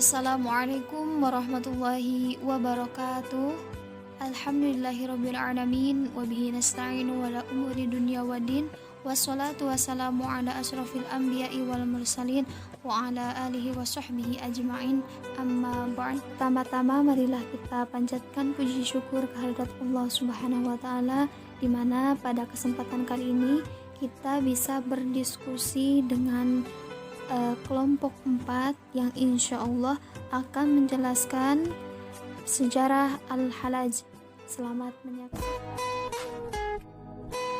Assalamualaikum warahmatullahi wabarakatuh. Alhamdulillahirabbil alamin wa bihi nasta'inu wala umuri dunya waddin. Wassalatu wassalamu ala asrofil anbiya'i wal mursalin wa ala alihi wa sahbihi ajma'in. Amma ba'd. Tama-tama marilah kita panjatkan puji syukur kehadirat Allah Subhanahu wa taala, di mana pada kesempatan kali ini kita bisa berdiskusi dengan kelompok 4 yang insya Allah akan menjelaskan sejarah Al-Halaj. Selamat menyaksikan.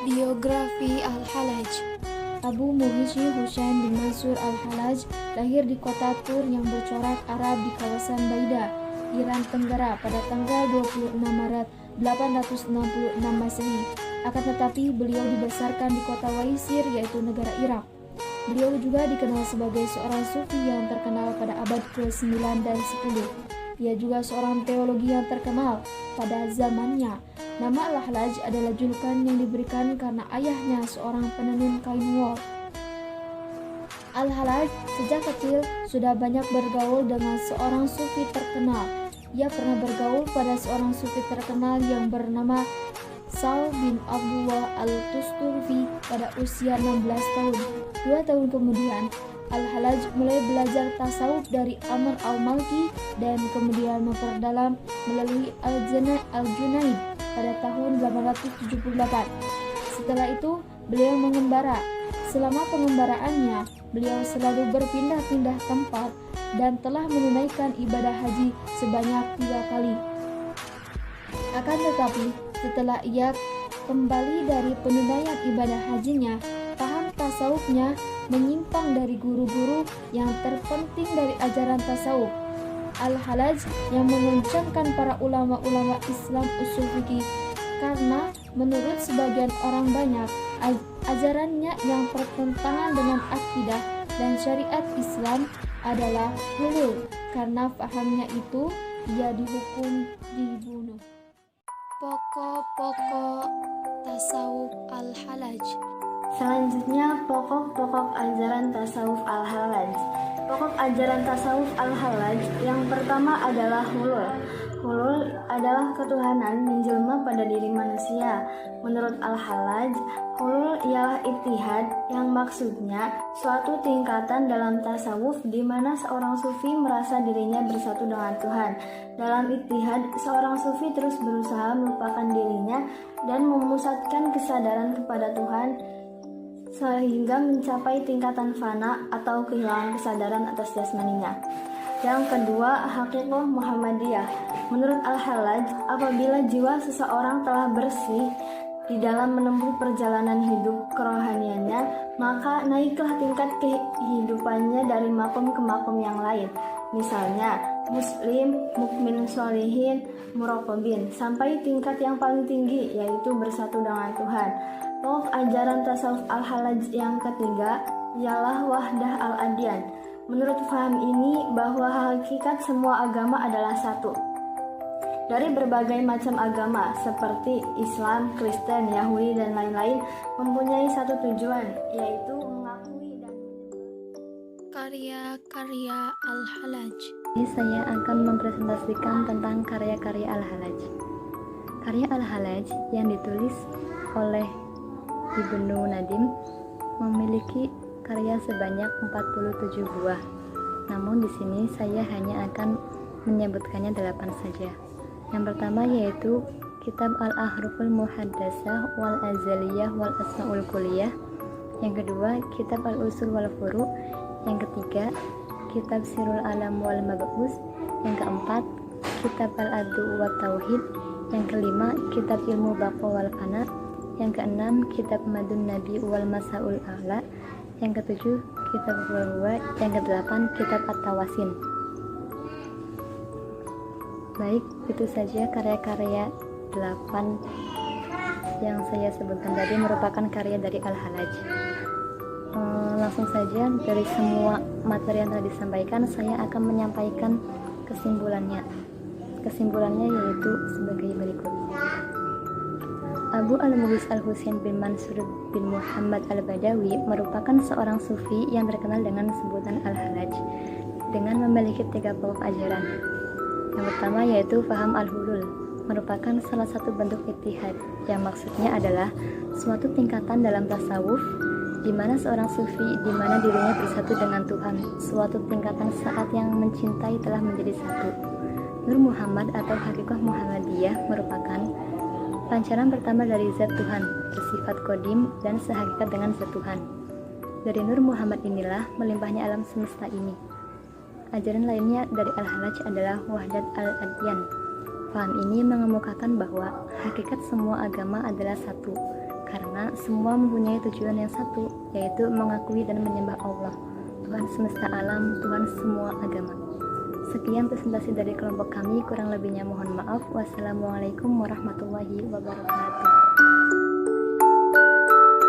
Biografi Al-Halaj. Abu Muhyiddin Husain bin Mansur Al-Halaj lahir di kota Tur yang bercorak Arab di kawasan Baida, Iran Tenggara pada tanggal 26 Maret 866 Masehi. Akan tetapi beliau dibesarkan di kota Waisir, yaitu negara Irak. Beliau juga dikenal sebagai seorang sufi yang terkenal pada abad ke-9 dan 10. Ia juga seorang teologi yang terkenal pada zamannya. Nama Al-Halaj adalah julukan yang diberikan karena ayahnya seorang penenun kain wol. Al-Halaj sejak kecil sudah banyak bergaul dengan seorang sufi terkenal. Ia pernah bergaul pada seorang sufi terkenal yang bernama Sahl bin Abdullah Al-Tusturfi pada usia 16 tahun. 2 tahun kemudian, Al-Halaj mulai belajar tasawuf dari Amr al-Malki dan kemudian memperdalam melalui Al-Junaid pada tahun 878. Setelah itu, beliau mengembara. Selama pengembaraannya, beliau selalu berpindah-pindah tempat dan telah menunaikan ibadah haji sebanyak 3 kali. Akan tetapi, setelah ia kembali dari penunaian ibadah hajinya, paham tasawufnya menyimpang dari guru-guru yang terpenting dari ajaran tasawuf. Al-Halaj yang mengencangkan para ulama-ulama Islam usul fikih karena menurut sebagian orang banyak ajarannya yang bertentangan dengan akidah dan syariat Islam adalah hulul. Karena pahamnya itu, ia dihukum dibunuh. Pokok-pokok tasawuf Al-Halaj. Selanjutnya, pokok-pokok ajaran tasawuf Al-Halaj. Pokok ajaran tasawuf Al-Halaj yang pertama adalah hulul. Hulul adalah ketuhanan menjelma pada diri manusia. Menurut Al-Halaj, hulul ialah ittihad yang maksudnya suatu tingkatan dalam tasawuf di mana seorang sufi merasa dirinya bersatu dengan Tuhan. Dalam ittihad, seorang sufi terus berusaha melupakan dirinya dan memusatkan kesadaran kepada Tuhan sehingga mencapai tingkatan fana atau kehilangan kesadaran atas jasmaninya. Yang kedua, haqiqah Muhammadiyah. Menurut Al-Halaj, apabila jiwa seseorang telah bersih di dalam menempuh perjalanan hidup kerohaniannya, maka naiklah tingkat kehidupannya dari makom ke makom yang lain. Misalnya, muslim, mukmin sholihin, muraqabin, sampai tingkat yang paling tinggi, yaitu bersatu dengan Tuhan. Pokok ajaran tasawuf Al-Halaj yang ketiga ialah wahdah al-adyan. Menurut faham ini, bahwa hakikat semua agama adalah satu. Dari berbagai macam agama seperti Islam, Kristen, Yahudi, dan lain-lain mempunyai satu tujuan, yaitu mengakui dan Karya-karya Al-Halaj. Ini saya akan mempresentasikan tentang karya-karya Al-Halaj. Karya Al-Halaj yang ditulis oleh Ibnu Nadim memiliki karya sebanyak 47 buah. Namun di sini saya hanya akan menyebutkannya 8 saja. Yang pertama yaitu Kitab Al-Ahruful Muhaddasah wal Azaliyah wal Asmaul Kulliyah. Yang kedua, Kitab Al-Usul wal Furu'. Yang ketiga, Kitab Sirul Alam wal Mab'us. Yang keempat, Kitab Al-Addu wa Tauhid. Yang kelima, Kitab Ilmu Baqa wal Fana. Yang keenam, Kitab Madun Nabi wal Masaul A'la. Yang ketujuh, Kitab Al-Huwa. Yang kedelapan, Kitab At-Tawasin. Baik, itu saja karya-karya 8 yang saya sebutkan tadi merupakan karya dari Al-Halaj. Langsung saja, dari semua materi yang telah disampaikan, saya akan menyampaikan kesimpulannya. Kesimpulannya yaitu sebagai berikut. Abu al-Mughis al-Husain bin Mansur bin Muhammad al-Badawi merupakan seorang sufi yang terkenal dengan sebutan Al-Halaj. dengan memiliki 3 pokok ajaran. Yang pertama yaitu faham al-hulul, merupakan salah satu bentuk ittihad, yang maksudnya adalah suatu tingkatan dalam tasawuf di mana seorang sufi di mana dirinya bersatu dengan Tuhan, suatu tingkatan saat yang mencintai telah menjadi satu. Nur Muhammad atau Hakikah Muhammadiyah merupakan pancaran pertama dari zat Tuhan, bersifat qadim dan sehakikat dengan zat Tuhan. Dari Nur Muhammad inilah melimpahnya alam semesta ini. Ajaran lainnya dari Al-Halaj adalah Wahdat al-Adyan. Paham ini mengemukakan bahwa hakikat semua agama adalah satu, karena semua mempunyai tujuan yang satu, yaitu mengakui dan menyembah Allah, Tuhan semesta alam, Tuhan semua agama. Sekian presentasi dari kelompok kami, kurang lebihnya mohon maaf. Wassalamualaikum warahmatullahi wabarakatuh.